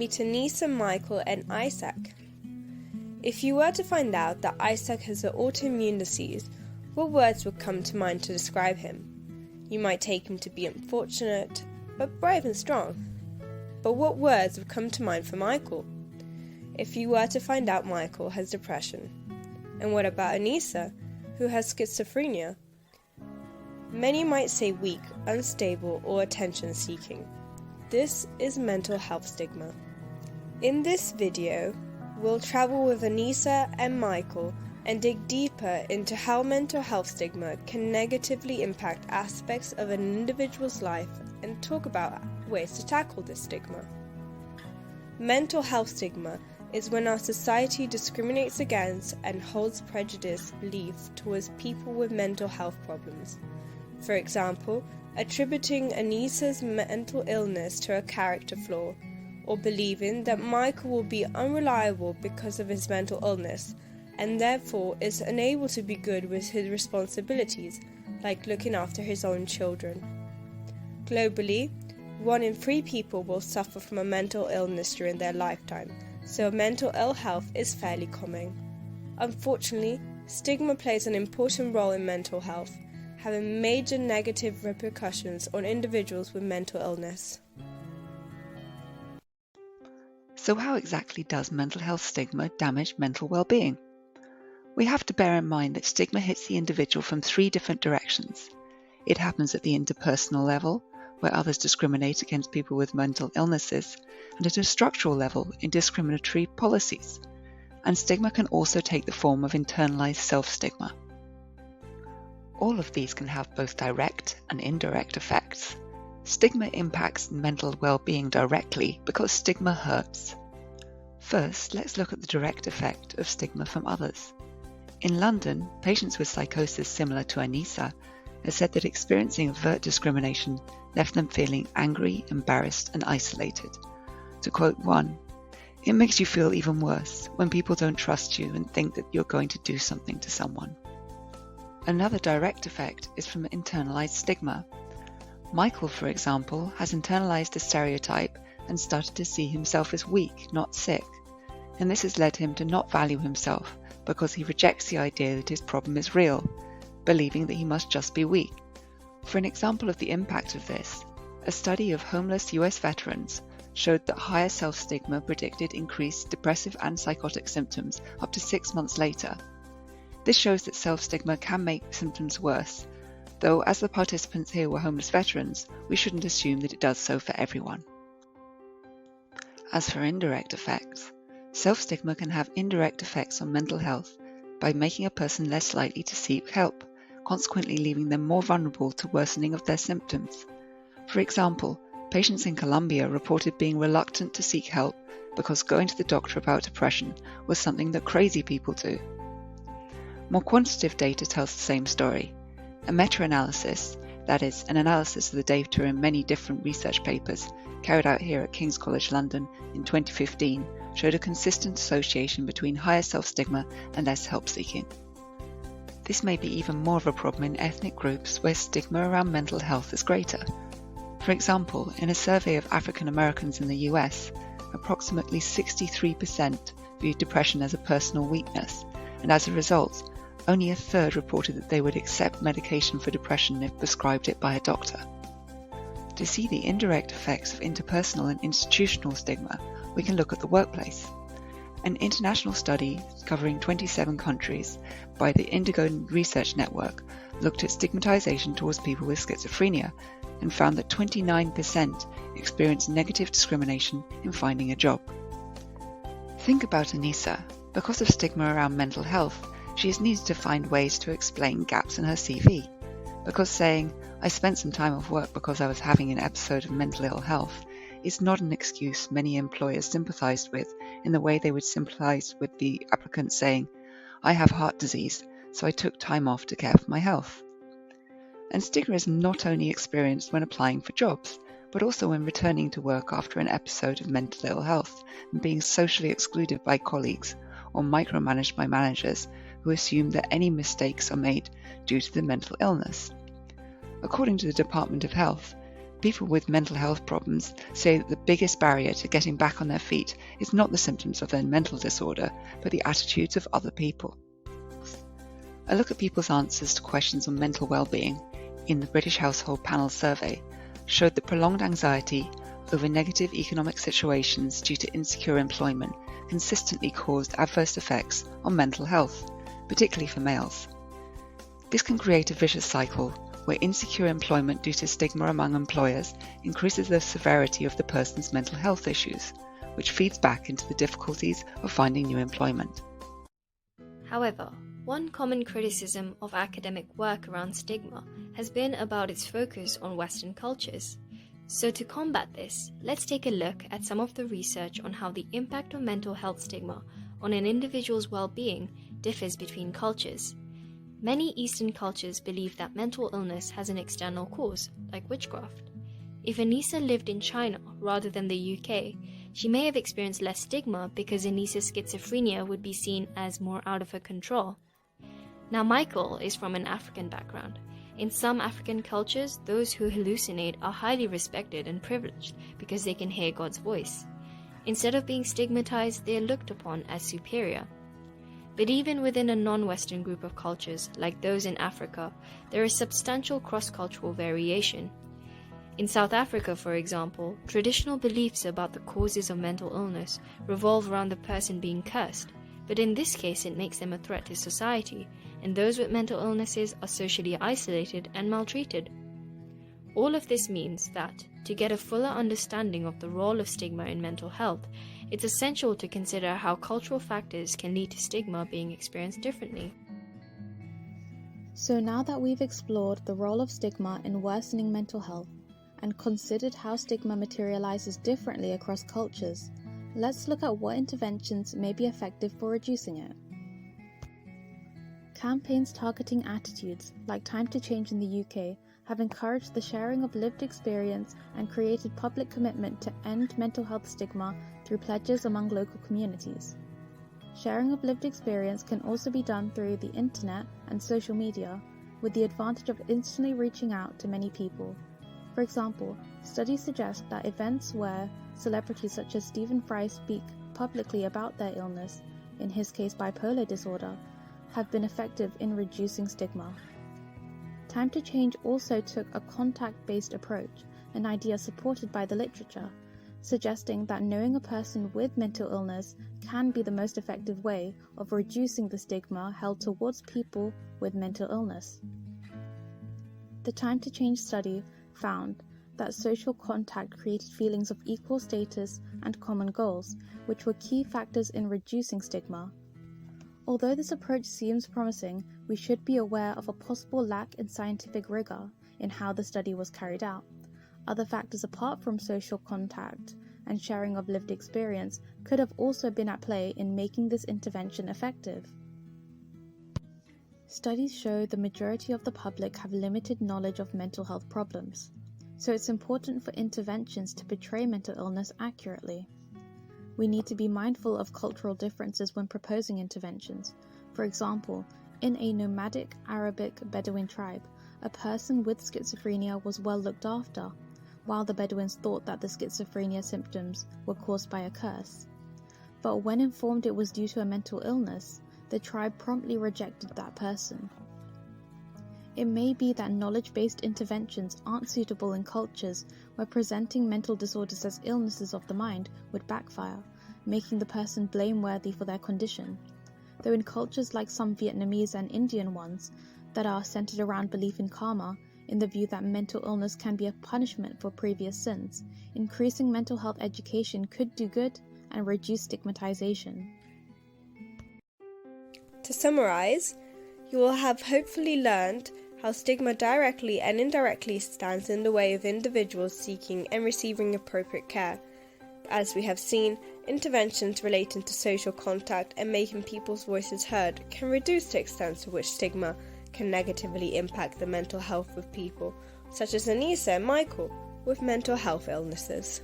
meet Anissa, Michael and Isaac. If you were to find out that Isaac has an autoimmune disease, what words would come to mind to describe him? You might take him to be unfortunate, but brave and strong. But what words would come to mind for Michael? If you were to find out Michael has depression? And what about Anissa, who has schizophrenia? Many might say weak, unstable, or attention-seeking. This is mental health stigma. In this video, we'll travel with Anissa and Michael and dig deeper into how mental health stigma can negatively impact aspects of an individual's life and talk about ways to tackle this stigma. Mental health stigma is when our society discriminates against and holds prejudiced beliefs towards people with mental health problems. For example, attributing Anissa's mental illness to a character flaw, or believing that Michael will be unreliable because of his mental illness, and therefore is unable to be good with his responsibilities, like looking after his own children. Globally, 1 in 3 people will suffer from a mental illness during their lifetime, so mental ill health is fairly common. Unfortunately, stigma plays an important role in mental health, having major negative repercussions on individuals with mental illness. So how exactly does mental health stigma damage mental well-being? We have to bear in mind that stigma hits the individual from 3 different directions. It happens at the interpersonal level, where others discriminate against people with mental illnesses, and at a structural level in discriminatory policies. And stigma can also take the form of internalized self-stigma. All of these can have both direct and indirect effects. Stigma impacts mental well-being directly because stigma hurts. First, let's look at the direct effect of stigma from others. In London, patients with psychosis similar to Anissa have said that experiencing overt discrimination left them feeling angry, embarrassed, and isolated. To quote one, "It makes you feel even worse when people don't trust you and think that you're going to do something to someone." Another direct effect is from internalized stigma. Michael, for example, has internalized a stereotype and started to see himself as weak, not sick. And this has led him to not value himself because he rejects the idea that his problem is real, believing that he must just be weak. For an example of the impact of this, a study of homeless US veterans showed that higher self-stigma predicted increased depressive and psychotic symptoms up to 6 months later. This shows that self-stigma can make symptoms worse, though as the participants here were homeless veterans, we shouldn't assume that it does so for everyone. As for indirect effects, self-stigma can have indirect effects on mental health by making a person less likely to seek help, consequently leaving them more vulnerable to worsening of their symptoms. For example, patients in Colombia reported being reluctant to seek help because going to the doctor about depression was something that crazy people do. More quantitative data tells the same story. A meta-analysis, that is, an analysis of the data in many different research papers, carried out here at King's College London in 2015, showed a consistent association between higher self-stigma and less help-seeking. This may be even more of a problem in ethnic groups where stigma around mental health is greater. For example, in a survey of African Americans in the US, approximately 63% viewed depression as a personal weakness, and as a result, only a third reported that they would accept medication for depression if prescribed it by a doctor. To see the indirect effects of interpersonal and institutional stigma, we can look at the workplace. An international study covering 27 countries by the Indigo Research Network looked at stigmatization towards people with schizophrenia and found that 29% experienced negative discrimination in finding a job. Think about Anissa. Because of stigma around mental health, she has needed to find ways to explain gaps in her CV. Because saying, "I spent some time off work because I was having an episode of mental ill health," is not an excuse many employers sympathized with in the way they would sympathize with the applicant saying, "I have heart disease, so I took time off to care for my health." And stigma is not only experienced when applying for jobs, but also when returning to work after an episode of mental ill health and being socially excluded by colleagues or micromanaged by managers who assume that any mistakes are made due to the mental illness. According to the Department of Health, People with mental health problems say that the biggest barrier to getting back on their feet is not the symptoms of their mental disorder, but the attitudes of other people. A look at people's answers to questions on mental well-being in the British Household Panel Survey showed that prolonged anxiety over negative economic situations due to insecure employment consistently caused adverse effects on mental health, particularly for males. This can create a vicious cycle where insecure employment due to stigma among employers increases the severity of the person's mental health issues, which feeds back into the difficulties of finding new employment. However, one common criticism of academic work around stigma has been about its focus on Western cultures. So to combat this, let's take a look at some of the research on how the impact of mental health stigma on an individual's well-being differs between cultures. Many Eastern cultures believe that mental illness has an external cause, like witchcraft. If Anissa lived in China rather than the UK, she may have experienced less stigma because Anissa's schizophrenia would be seen as more out of her control. Now Michael is from an African background. In some African cultures, those who hallucinate are highly respected and privileged because they can hear God's voice. Instead of being stigmatized, they are looked upon as superior. But even within a non-Western group of cultures, like those in Africa, there is substantial cross-cultural variation. In South Africa, for example, traditional beliefs about the causes of mental illness revolve around the person being cursed, but in this case it makes them a threat to society, and those with mental illnesses are socially isolated and maltreated. All of this means that, to get a fuller understanding of the role of stigma in mental health, it's essential to consider how cultural factors can lead to stigma being experienced differently. So now that we've explored the role of stigma in worsening mental health and considered how stigma materializes differently across cultures, let's look at what interventions may be effective for reducing it. Campaigns targeting attitudes, like Time to Change in the UK, have encouraged the sharing of lived experience and created public commitment to end mental health stigma through pledges among local communities. Sharing of lived experience can also be done through the internet and social media, with the advantage of instantly reaching out to many people. For example, studies suggest that events where celebrities such as Stephen Fry speak publicly about their illness, in his case bipolar disorder, have been effective in reducing stigma. Time to Change also took a contact-based approach, an idea supported by the literature, suggesting that knowing a person with mental illness can be the most effective way of reducing the stigma held towards people with mental illness. The Time to Change study found that social contact created feelings of equal status and common goals, which were key factors in reducing stigma. Although this approach seems promising, we should be aware of a possible lack in scientific rigor in how the study was carried out. Other factors apart from social contact and sharing of lived experience could have also been at play in making this intervention effective. Studies show the majority of the public have limited knowledge of mental health problems, so it's important for interventions to portray mental illness accurately. We need to be mindful of cultural differences when proposing interventions. For example, in a nomadic Arabic Bedouin tribe, a person with schizophrenia was well looked after, while the Bedouins thought that the schizophrenia symptoms were caused by a curse. But when informed it was due to a mental illness, the tribe promptly rejected that person. It may be that knowledge-based interventions aren't suitable in cultures where presenting mental disorders as illnesses of the mind would backfire, making the person blameworthy for their condition. Though in cultures like some Vietnamese and Indian ones that are centered around belief in karma, in the view that mental illness can be a punishment for previous sins, increasing mental health education could do good and reduce stigmatization. To summarize, you will have hopefully learned how stigma directly and indirectly stands in the way of individuals seeking and receiving appropriate care. As we have seen, interventions relating to social contact and making people's voices heard can reduce the extent to which stigma can negatively impact the mental health of people, such as Anissa and Michael, with mental health illnesses.